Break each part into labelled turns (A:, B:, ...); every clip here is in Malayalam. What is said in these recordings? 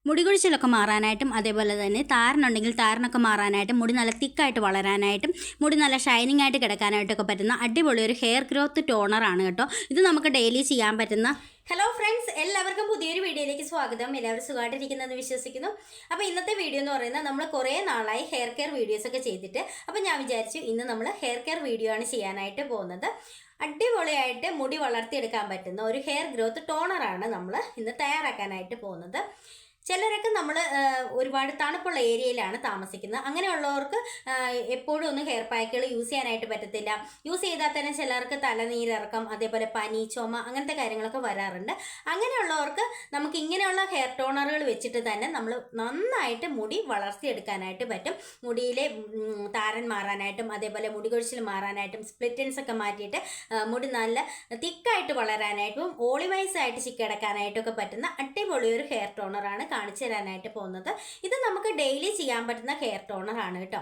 A: മുടി കൊഴിച്ചിലൊക്കെ മാറാനായിട്ടും അതേപോലെ തന്നെ താരനുണ്ടെങ്കിൽ താരനൊക്കെ മാറാനായിട്ടും മുടി നല്ല തിക്കായിട്ട് വളരാനായിട്ടും മുടി നല്ല ഷൈനിങ് ആയിട്ട് കിടക്കാനായിട്ടൊക്കെ പറ്റുന്ന അടിപൊളി ഒരു ഹെയർ ഗ്രോത്ത് ടോണറാണ് കേട്ടോ. ഇത് നമുക്ക് ഡെയിലി ചെയ്യാൻ പറ്റുന്ന. ഹലോ ഫ്രണ്ട്സ്, എല്ലാവർക്കും പുതിയൊരു വീഡിയോയിലേക്ക് സ്വാഗതം. എല്ലാവരും സുഖമായിട്ടിരിക്കുന്നതെന്ന് വിശ്വസിക്കുന്നു. അപ്പോൾ ഇന്നത്തെ വീഡിയോ എന്ന് പറയുന്നത് നമ്മൾ കുറേ നാളായി ഹെയർ കെയർ വീഡിയോസൊക്കെ ചെയ്തിട്ട്, അപ്പോൾ ഞാൻ വിചാരിച്ചു ഇന്ന് നമ്മൾ ഹെയർ കെയർ വീഡിയോ ആണ് ചെയ്യാനായിട്ട് പോകുന്നത്. അടിപൊളിയായിട്ട് മുടി വളർത്തിയെടുക്കാൻ പറ്റുന്ന ഒരു ഹെയർ ഗ്രോത്ത് ടോണറാണ് നമ്മൾ ഇന്ന് തയ്യാറാക്കാനായിട്ട് പോകുന്നത്. ചിലരൊക്കെ നമ്മൾ ഒരുപാട് തണുപ്പുള്ള ഏരിയയിലാണ് താമസിക്കുന്നത്. അങ്ങനെയുള്ളവർക്ക് എപ്പോഴും ഒന്നും ഹെയർ പാക്കുകൾ യൂസ് ചെയ്യാനായിട്ട് പറ്റത്തില്ല. യൂസ് ചെയ്താൽ തന്നെ ചിലർക്ക് തലനീരിറക്കം, അതേപോലെ പനി, ചുമ, അങ്ങനത്തെ കാര്യങ്ങളൊക്കെ വരാറുണ്ട്. അങ്ങനെയുള്ളവർക്ക് നമുക്ക് ഇങ്ങനെയുള്ള ഹെയർ ടോണറുകൾ വെച്ചിട്ട് തന്നെ നമ്മൾ നന്നായിട്ട് മുടി വളർത്തിയെടുക്കാനായിട്ട് പറ്റും. മുടിയിലെ താരൻ മാറാനായിട്ടും അതേപോലെ മുടി കൊഴിച്ചിൽ മാറാനായിട്ടും സ്പ്ലിറ്റൻസ് ഒക്കെ മാറ്റിയിട്ട് മുടി നല്ല തിക്കായിട്ട് വളരാനായിട്ടും ഓളിവൈസ് ആയിട്ട് ചിക്കിടക്കാനായിട്ടും ഒക്കെ പറ്റുന്ന അടിപൊളി ഒരു ഹെയർ ടോണറാണ് കാണിച്ചു തരാനായിട്ട് പോകുന്നത്. ഇത് നമുക്ക് ഡെയിലി ചെയ്യാൻ പറ്റുന്ന ഹെയർ ടോണറാണ് കേട്ടോ.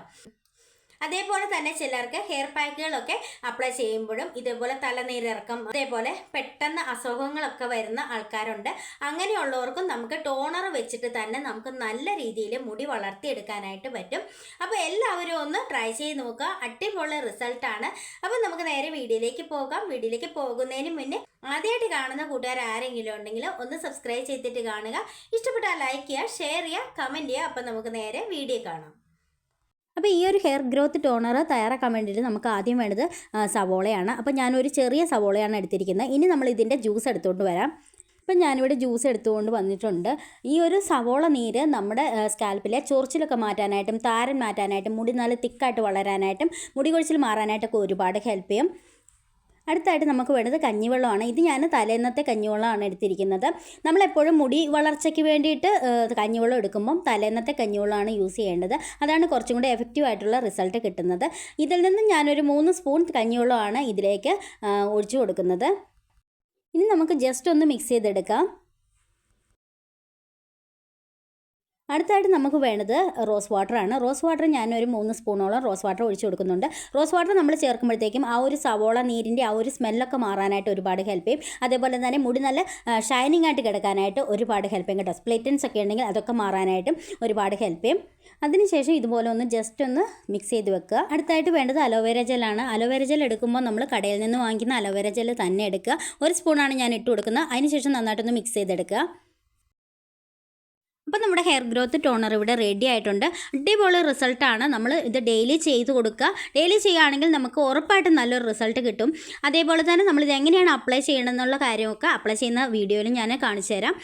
A: അതേപോലെ തന്നെ ചിലർക്ക് ഹെയർ പാക്കുകളൊക്കെ അപ്ലൈ ചെയ്യുമ്പോഴും ഇതേപോലെ തലനീരിറക്കം, അതേപോലെ പെട്ടെന്ന് അസുഖങ്ങളൊക്കെ വരുന്ന ആൾക്കാരുണ്ട്. അങ്ങനെയുള്ളവർക്കും നമുക്ക് ടോണർ വെച്ചിട്ട് തന്നെ നമുക്ക് നല്ല രീതിയിൽ മുടി വളർത്തിയെടുക്കാനായിട്ട് പറ്റും. അപ്പോൾ എല്ലാവരും ഒന്ന് ട്രൈ ചെയ്ത് നോക്കുക, അടിപൊളി റിസൾട്ടാണ്. അപ്പോൾ നമുക്ക് നേരെ വീഡിയോയിലേക്ക് പോകാം. വീഡിയോയിലേക്ക് പോകുന്നതിന് മുന്നേ ആദ്യമായിട്ട് കാണുന്ന കൂട്ടുകാർ ആരെങ്കിലും ഉണ്ടെങ്കിൽ ഒന്ന് സബ്സ്ക്രൈബ് ചെയ്തിട്ട് കാണുക. ഇഷ്ടപ്പെട്ടാൽ ലൈക്ക് ചെയ്യുക, ഷെയർ ചെയ്യുക, കമൻറ്റ് ചെയ്യുക. അപ്പോൾ നമുക്ക് നേരെ വീഡിയോ കാണാം. അപ്പോൾ ഈ ഒരു ഹെയർ ഗ്രോത്ത് ടോണർ തയ്യാറാക്കാൻ വേണ്ടിയിട്ട് നമുക്ക് ആദ്യം വേണ്ടത് സവോളയാണ്. അപ്പോൾ ഞാനൊരു ചെറിയ സവോളയാണ് എടുത്തിരിക്കുന്നത്. ഇനി നമ്മൾ ഇതിൻ്റെ ജ്യൂസ് എടുത്തുകൊണ്ട് വരാം. ഇപ്പം ഞാനിവിടെ ജ്യൂസ് എടുത്തുകൊണ്ട് വന്നിട്ടുണ്ട്. ഈ ഒരു സവോള നീര് നമ്മുടെ സ്കാൽപ്പിലെ ചൊറിച്ചിലൊക്കെ മാറ്റാനായിട്ടും താരൻ മാറ്റാനായിട്ടും മുടി നല്ല തിക്കായിട്ട് വളരാനായിട്ടും മുടി കൊഴിച്ചിൽ മാറാനായിട്ടൊക്കെ ഒരുപാട് ഹെൽപ്പ് ചെയ്യും. അടുത്തായിട്ട് നമുക്ക് വേണ്ടത് കഞ്ഞിവെള്ളമാണ്. ഇത് ഞാൻ തലേന്നത്തെ കഞ്ഞിവെള്ളമാണ് എടുത്തിരിക്കുന്നത്. നമ്മളെപ്പോഴും മുടി വളർച്ചയ്ക്ക് വേണ്ടിയിട്ട് കഞ്ഞിവെള്ളം എടുക്കുമ്പം തലേന്നത്തെ കഞ്ഞിവെള്ളമാണ് യൂസ് ചെയ്യേണ്ടത്. അതാണ് കുറച്ചും കൂടി എഫക്റ്റീവായിട്ടുള്ള റിസൾട്ട് കിട്ടുന്നത്. ഇതിൽ നിന്ന് ഞാനൊരു 3 സ്പൂൺ കഞ്ഞിവെള്ളമാണ് ഇതിലേക്ക് ഒഴിച്ചു കൊടുക്കുന്നത്. ഇനി നമുക്ക് ജസ്റ്റ് ഒന്ന് മിക്സ് ചെയ്തെടുക്കാം. അടുത്തായിട്ട് നമുക്ക് വേണ്ടത് റോസ് വാട്ടറാണ്. റോസ് വാട്ടർ ഞാനൊരു 3 സ്പൂണോളം റോസ് വാട്ടർ ഒഴിച്ചു കൊടുക്കുന്നുണ്ട്. റോസ് വാട്ടർ നമ്മൾ ചേർക്കുമ്പോഴത്തേക്കും ആ ഒരു സവോള നീരിൻ്റെ ആ ഒരു സ്മെല്ലൊക്കെ മാറാനായിട്ട് ഒരുപാട് ഹെൽപ്പ് ചെയ്യും. അതേപോലെ തന്നെ മുടി നല്ല ഷൈനിങ് ആയിട്ട് കിടക്കാനായിട്ട് ഒരുപാട് ഹെൽപ്പ് ചെയ്യും കേട്ടോ. സ്പ്ലിറ്റൻസ് ഒക്കെ ഉണ്ടെങ്കിൽ അതൊക്കെ മാറാനായിട്ടും ഒരുപാട് ഹെൽപ്പ് ചെയ്യും. അതിനുശേഷം ഇതുപോലെ ഒന്ന് ജസ്റ്റ് ഒന്ന് മിക്സ് ചെയ്ത് വെക്കുക. അടുത്തായിട്ട് വേണ്ടത് അലോവേര ജെല്ലാണ്. അലോവേര ജെൽ എടുക്കുമ്പോൾ നമ്മൾ കടയിൽ നിന്ന് വാങ്ങിക്കുന്ന അലോവേര ജെൽ തന്നെ എടുക്കുക. 1 സ്പൂണാണ് ഞാൻ ഇട്ട് കൊടുക്കുന്നത്. അതിനുശേഷം നന്നായിട്ടൊന്ന് മിക്സ് ചെയ്തെടുക്കുക. അപ്പോൾ നമ്മുടെ ഹെയർ ഗ്രോത്ത് ടോണർ ഇവിടെ റെഡി ആയിട്ടുണ്ട്. അടിപൊളി റിസൾട്ടാണ്. നമ്മൾ ഇത് ഡെയിലി ചെയ്ത് കൊടുക്കുക. ഡെയിലി ചെയ്യുകയാണെങ്കിൽ നമുക്ക് ഉറപ്പായിട്ടും നല്ലൊരു റിസൾട്ട് കിട്ടും. അതേപോലെ തന്നെ നമ്മളിത് എങ്ങനെയാണ് അപ്ലൈ ചെയ്യണമെന്നുള്ള കാര്യമൊക്കെ അപ്ലൈ ചെയ്യുന്ന വീഡിയോയിൽ ഞാൻ കാണിച്ചു തരാം.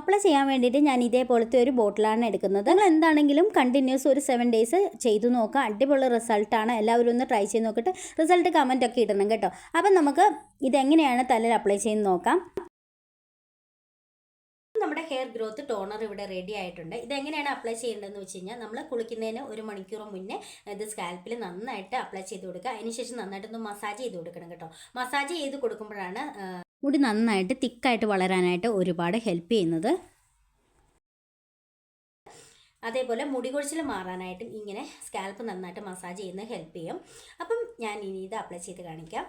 A: അപ്ലൈ ചെയ്യാൻ വേണ്ടിയിട്ട് ഞാൻ ഇതേപോലത്തെ ഒരു ബോട്ടിലാണ് എടുക്കുന്നത്. നിങ്ങൾ എന്താണെങ്കിലും കണ്ടിന്യൂസ് ഒരു 7 ഡേയ്സ് ചെയ്തു നോക്കുക. അടിപൊളി റിസൾട്ടാണ്. എല്ലാവരും ഒന്ന് ട്രൈ ചെയ്ത് നോക്കിയിട്ട് റിസൾട്ട് കമൻറ്റൊക്കെ ഇടണം കേട്ടോ. അപ്പം നമുക്ക് ഇതെങ്ങനെയാണ് തലയിൽ അപ്ലൈ ചെയ്ത് നോക്കാം. നമ്മുടെ ഹെയർ ഗ്രോത്ത് ടോണർ ഇവിടെ റെഡി ആയിട്ടുണ്ട്. ഇതെങ്ങനെയാണ് അപ്ലൈ ചെയ്യേണ്ടതെന്ന് വെച്ച് കഴിഞ്ഞാൽ നമ്മൾ കുളിക്കുന്നതിന് 1 മണിക്കൂർ മുന്നേ ഇത് സ്കാൽപ്പിൽ നന്നായിട്ട് അപ്ലൈ ചെയ്ത് കൊടുക്കുക. അതിനുശേഷം നന്നായിട്ടൊന്ന് മസാജ് ചെയ്ത് കൊടുക്കണം കേട്ടോ. മസാജ് ചെയ്ത് കൊടുക്കുമ്പോഴാണ് മുടി നന്നായിട്ട് തിക്കായിട്ട് വളരാനായിട്ട് ഒരുപാട് ഹെൽപ്പ് ചെയ്യുന്നത്. അതേപോലെ മുടി കൊഴിച്ചിൽ മാറാനായിട്ടും ഇങ്ങനെ സ്കാൽപ്പ് നന്നായിട്ട് മസാജ് ചെയ്യുന്നത് ഹെൽപ്പ് ചെയ്യും. അപ്പം ഞാൻ ഇനി ഇത് അപ്ലൈ ചെയ്ത് കാണിക്കാം.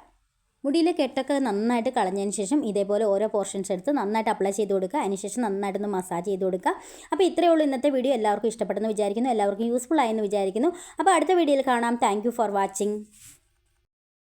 A: മുടിയിലെ കെട്ടൊക്കെ നന്നായിട്ട് കളഞ്ഞതിന് ശേഷം ഇതേപോലെ ഓരോ പോർഷൻസ് എടുത്ത് നന്നായിട്ട് അപ്ലൈ ചെയ്ത് കൊടുക്കുക. അതിനുശേഷം നന്നായിട്ടൊന്ന് മസാജ് ചെയ്ത് കൊടുക്കുക. അപ്പോൾ ഇത്രയേ ഉള്ളൂ ഇന്നത്തെ വീഡിയോ. എല്ലാവർക്കും ഇഷ്ടപ്പെട്ടെന്ന് വിചാരിക്കുന്നു. എല്ലാവർക്കും യൂസ്ഫുൾ ആയെന്ന് വിചാരിക്കുന്നു. അപ്പോൾ അടുത്ത വീഡിയോയിൽ കാണാം. Thank you for watching.